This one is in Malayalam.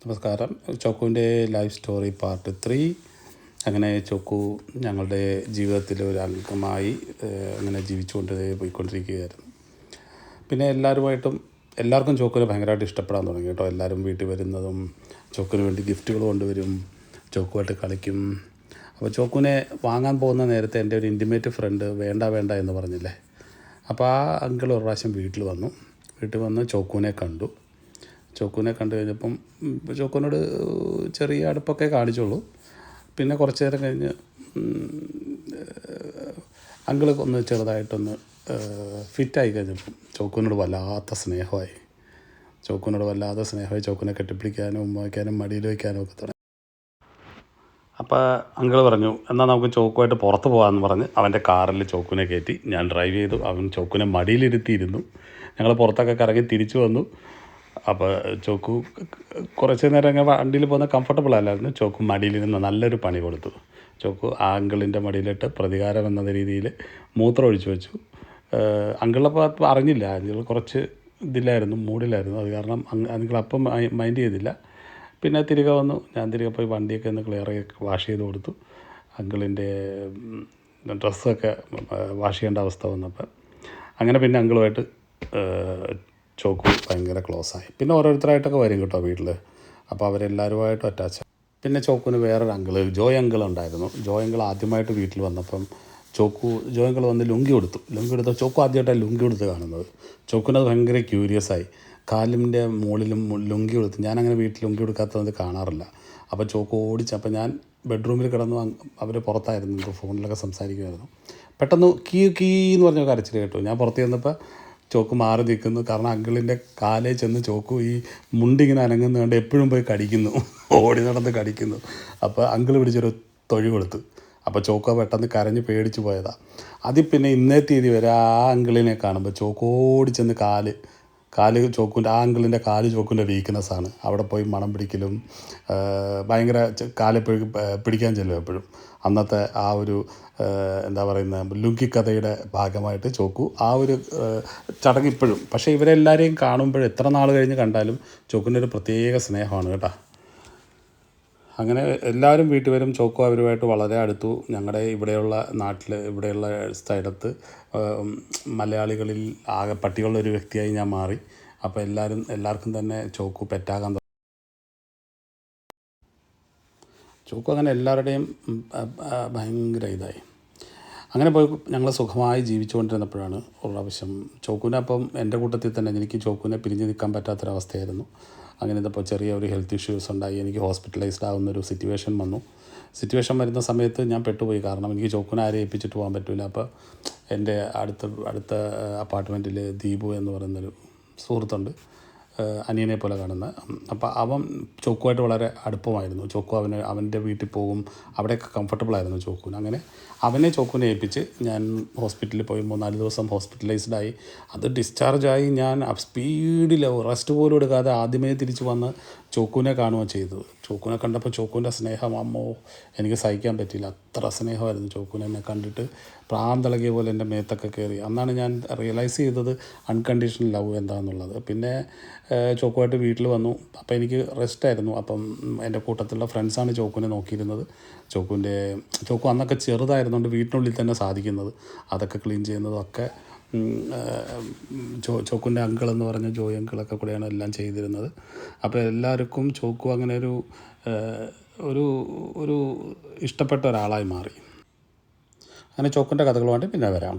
നമസ്കാരം. ചോക്കുവിൻ്റെ ലൈഫ് സ്റ്റോറി പാർട്ട് 3. അങ്ങനെ ചോക്കു ഞങ്ങളുടെ ജീവിതത്തിലെ ഒരു അംഗമായി അങ്ങനെ ജീവിച്ചുകൊണ്ട് പോയിക്കൊണ്ടിരിക്കുകയായിരുന്നു. പിന്നെ എല്ലാവർക്കും ചോക്കുവിനെ ഭയങ്കരമായിട്ട് ഇഷ്ടപ്പെടാൻ തുടങ്ങി കേട്ടോ. എല്ലാവരും വീട്ടിൽ വരുന്നതും ചോക്കുവിന് വേണ്ടി ഗിഫ്റ്റുകൾ കൊണ്ടുവരും, ചോക്കുമായിട്ട് കളിക്കും. അപ്പോൾ ചോക്കുവിനെ വാങ്ങാൻ പോകുന്ന നേരത്തെ എൻ്റെ ഒരു ഇൻറ്റിമേറ്റ് ഫ്രണ്ട് വേണ്ട എന്ന് പറഞ്ഞില്ലേ, അപ്പോൾ ആ അങ്കിൾ ഒരു പ്രാവശ്യം വീട്ടിൽ വന്ന് ചോക്കുവിനെ കണ്ടു കഴിഞ്ഞപ്പം ചോക്കുവിനോട് ചെറിയ അടുപ്പൊക്കെ കാണിച്ചുള്ളൂ. പിന്നെ കുറച്ച് നേരം കഴിഞ്ഞ് അങ്കിൾ ഒന്ന് ചെറുതായിട്ടൊന്ന് ഫിറ്റായി കഴിഞ്ഞപ്പം ചോക്കുവിനോട് വല്ലാത്ത സ്നേഹമായി. ചോക്കുവിനെ കെട്ടിപ്പിടിക്കാനും ഉമ്മ വയ്ക്കാനും മടിയിൽ വയ്ക്കാനും ഒക്കെ തുടങ്ങി. അപ്പോൾ അങ്കിൾ പറഞ്ഞു, എന്നാൽ നമുക്ക് ചോക്കുമായിട്ട് പുറത്ത് പോകാമെന്ന് പറഞ്ഞ് അവൻ്റെ കാറിൽ ചോക്കുവിനെ കയറ്റി. ഞാൻ ഡ്രൈവ് ചെയ്തു, അവൻ ചോക്കുവിനെ മടിയിലിരുത്തിയിരുന്നു. ഞങ്ങൾ പുറത്തൊക്കെ കറങ്ങി തിരിച്ചു വന്നു. അപ്പോൾ ചോക്കു കുറച്ച് നേരം അങ്ങനെ വണ്ടിയിൽ പോകുന്ന കംഫർട്ടബിൾ അല്ലായിരുന്നു. ചോക്കു മടിയിലിരുന്ന് നല്ലൊരു പണി കൊടുത്തു. ചോക്കു ആ അങ്കിളിൻ്റെ മടിയിലിട്ട് പ്രതികാരം എന്ന രീതിയിൽ മൂത്രം ഒഴിച്ചു വെച്ചു. അങ്കിളപ്പോൾ അറിഞ്ഞില്ല, അങ്കിൾ കുറച്ച് മൂഡിലായിരുന്നു. അത് കാരണം അങ്കിൾ അപ്പം മൈൻഡ് ചെയ്തില്ല. പിന്നെ തിരികെ വന്നു. ഞാൻ തിരികെ പോയി വണ്ടിയൊക്കെ ഒന്ന് വാഷ് ചെയ്ത് കൊടുത്തു. അങ്കിളിൻ്റെ ഡ്രസ്സൊക്കെ വാഷ് ചെയ്യേണ്ട അവസ്ഥ വന്നപ്പോൾ അങ്ങനെ പിന്നെ അങ്കിളുമായിട്ട് ചോക്കു ഭയങ്കര ക്ലോസായി. പിന്നെ ഓരോരുത്തരായിട്ടൊക്കെ വരും കേട്ടോ വീട്ടിൽ. അപ്പോൾ അവരെല്ലാവരുമായിട്ടും അറ്റാച്ച്. പിന്നെ ചോക്കുവിന് വേറൊരു ജോയ് അങ്കിൾ ഉണ്ടായിരുന്നു. ജോയ് അങ്കിൾ ആദ്യമായിട്ട് വീട്ടിൽ വന്നപ്പം ജോയ് അങ്കിൾ വന്ന് ലുങ്കി കൊടുത്ത ചോക്കു ആദ്യമായിട്ടാണ് ലുങ്കി കൊടുത്ത് കാണുന്നത്. ചോക്കുവിനത് ഭയങ്കര ക്യൂരിയസായി. കാലിൻ്റെ മുകളിലും ലുങ്കി കൊടുത്ത്. ഞാനങ്ങനെ വീട്ടിൽ ലുങ്കി കൊടുക്കാത്തത് കാണാറില്ല. അപ്പോൾ ചോക്കു ഓടിച്ചപ്പോൾ ഞാൻ ബെഡ്റൂമിൽ കിടന്നു. അവർ പുറത്തായിരുന്നു, ഫോണിലൊക്കെ സംസാരിക്കുമായിരുന്നു. പെട്ടെന്ന് കീ എന്ന് പറഞ്ഞ കരച്ചിൽ കേട്ടു. ഞാൻ പുറത്ത് ചെന്നപ്പോൾ ചോക്കു മാറി നിൽക്കുന്നു. കാരണം അങ്കിളിൻ്റെ കാലേ ചെന്ന് ചോക്കു ഈ മുണ്ടിങ്ങനെ അനങ്ങുന്നതുകൊണ്ട് എപ്പോഴും പോയി കടിക്കുന്നു, ഓടി നടന്ന് കടിക്കുന്നു. അപ്പോൾ അങ്കിൾ പിടിച്ചൊരു തൊഴി കൊടുത്തു. അപ്പോൾ ചോക്കു പെട്ടെന്ന് കരഞ്ഞ് പേടിച്ച് പോയതാണ്. അതിൽ പിന്നെ ഇന്നേ തീയതി വരെ ആ അങ്കിളിനെ കാണുമ്പോൾ ചോക്കു ഓടി ചെന്ന് കാല് ചോക്കുവിൻ്റെ അങ്കിളിൻ്റെ കാല് ചോക്കുവിൻ്റെ വീക്ക്നെസ്സാണ്. അവിടെ പോയി മണം പിടിക്കലും ഭയങ്കര കാലെപ്പോഴും പിടിക്കാൻ ചെല്ലും എപ്പോഴും. അന്നത്തെ ആ ഒരു എന്താ പറയുന്നത് ലുങ്കി കഥയുടെ ഭാഗമായിട്ട് ചോക്കു ആ ഒരു ചടങ്ങ് ഇപ്പോഴും. പക്ഷേ ഇവരെല്ലാവരെയും കാണുമ്പോൾ എത്ര നാൾ കഴിഞ്ഞ് കണ്ടാലും ചോക്കുവിൻ്റെ ഒരു പ്രത്യേക സ്നേഹമാണ് കേട്ടോ. അങ്ങനെ എല്ലാവരും വീട്ടിൽ വരും. ചോക്കു അവരുമായിട്ട് വളരെ അടുത്തു. ഞങ്ങളുടെ ഇവിടെയുള്ള സ്ഥലത്ത് മലയാളികളിൽ ആകെ പട്ടികളുള്ളൊരു വ്യക്തിയായി ഞാൻ മാറി. അപ്പോൾ എല്ലാവർക്കും തന്നെ ചോക്കു പെറ്റാകാൻ തുടങ്ങി. ചോക്കു അങ്ങനെ എല്ലാവരുടെയും ഭയങ്കര ഇതായി. അങ്ങനെ പോയി ഞങ്ങൾ സുഖമായി ജീവിച്ചുകൊണ്ടിരുന്നപ്പോഴാണ് ഒരു പ്രാവശ്യം ചോക്കുവിനപ്പം എൻ്റെ കൂട്ടത്തിൽ തന്നെ എനിക്ക് ചോക്കുവിനെ പിരിഞ്ഞ് നിൽക്കാൻ പറ്റാത്തൊരവസ്ഥയായിരുന്നു. അങ്ങനെ ഇതപ്പോൾ ചെറിയ ഒരു ഹെൽത്ത് ഇഷ്യൂസ് ഉണ്ടായി. എനിക്ക് ഹോസ്പിറ്റലൈസ്ഡ് ആവുന്നൊരു സിറ്റുവേഷൻ വരുന്ന സമയത്ത് ഞാൻ പെട്ടുപോയി. കാരണം എനിക്ക് ചോക്കുവിനെ ആരെ ഏൽപ്പിച്ചിട്ട് പോകാൻ പറ്റില്ല. അപ്പോൾ എൻ്റെ അടുത്ത അപ്പാർട്ട്മെൻറ്റിൽ ദീപു എന്ന് പറയുന്നൊരു സുഹൃത്തുണ്ട്, അനിയനെ പോലെ കാണുന്ന. അപ്പോൾ അവൻ ചോക്കുമായിട്ട് വളരെ അടുപ്പമായിരുന്നു. ചോക്കു അവൻ്റെ വീട്ടിൽ പോകും, അവിടെയൊക്കെ കംഫർട്ടബിളായിരുന്നു ചോക്കുവിന്. അങ്ങനെ ചോക്കുവിനെ ഏൽപ്പിച്ച് ഞാൻ ഹോസ്പിറ്റലിൽ പോയി 3-4 ദിവസം ഹോസ്പിറ്റലൈസ്ഡായി. അത് ഡിസ്ചാർജായി ഞാൻ സ്പീഡിൽ റെസ്റ്റ് പോലും എടുക്കാതെ ആദ്യമേ തിരിച്ച് വന്ന് ചോക്കുവിനെ കാണുകയാണ് ചെയ്തത്. ചോക്കുവിനെ കണ്ടപ്പോൾ ചോക്കുവിൻ്റെ സ്നേഹം എനിക്ക് സഹിക്കാൻ പറ്റിയില്ല. അത്ര സ്നേഹമായിരുന്നു ചോക്കുവിനെ. എന്നെ കണ്ടിട്ട് പ്രാന്തിളകിയ പോലെ എൻ്റെ മേത്തൊക്കെ കയറി. അന്നാണ് ഞാൻ റിയലൈസ് ചെയ്തത് അൺകണ്ടീഷണൽ ലവ് എന്താണെന്നുള്ളത്. പിന്നെ ചോക്കുമായിട്ട് വീട്ടിൽ വന്നു. അപ്പോൾ എനിക്ക് റെസ്റ്റായിരുന്നു. അപ്പം എൻ്റെ കൂട്ടത്തിലുള്ള ഫ്രണ്ട്സാണ് ചോക്കുവിനെ നോക്കിയിരുന്നത്. ചോക്കു അന്നൊക്കെ ചെറുതായിരുന്നുകൊണ്ട് വീട്ടിനുള്ളിൽ തന്നെ സാധിക്കുന്നത്, അതൊക്കെ ക്ലീൻ ചെയ്യുന്നതൊക്കെ ചോക്കുവിൻ്റെ അങ്കിൾ എന്ന് പറഞ്ഞ ജോയ് അങ്കിളൊക്കെ കൂടെയാണ് എല്ലാം ചെയ്തിരുന്നത്. അപ്പോൾ എല്ലാവർക്കും ചോക്കു അങ്ങനെ ഒരു ഇഷ്ടപ്പെട്ട ഒരാളായി മാറി. അങ്ങനെ ചോക്കുവിൻ്റെ കഥകളുമായിട്ട് പിന്നെ വരാം.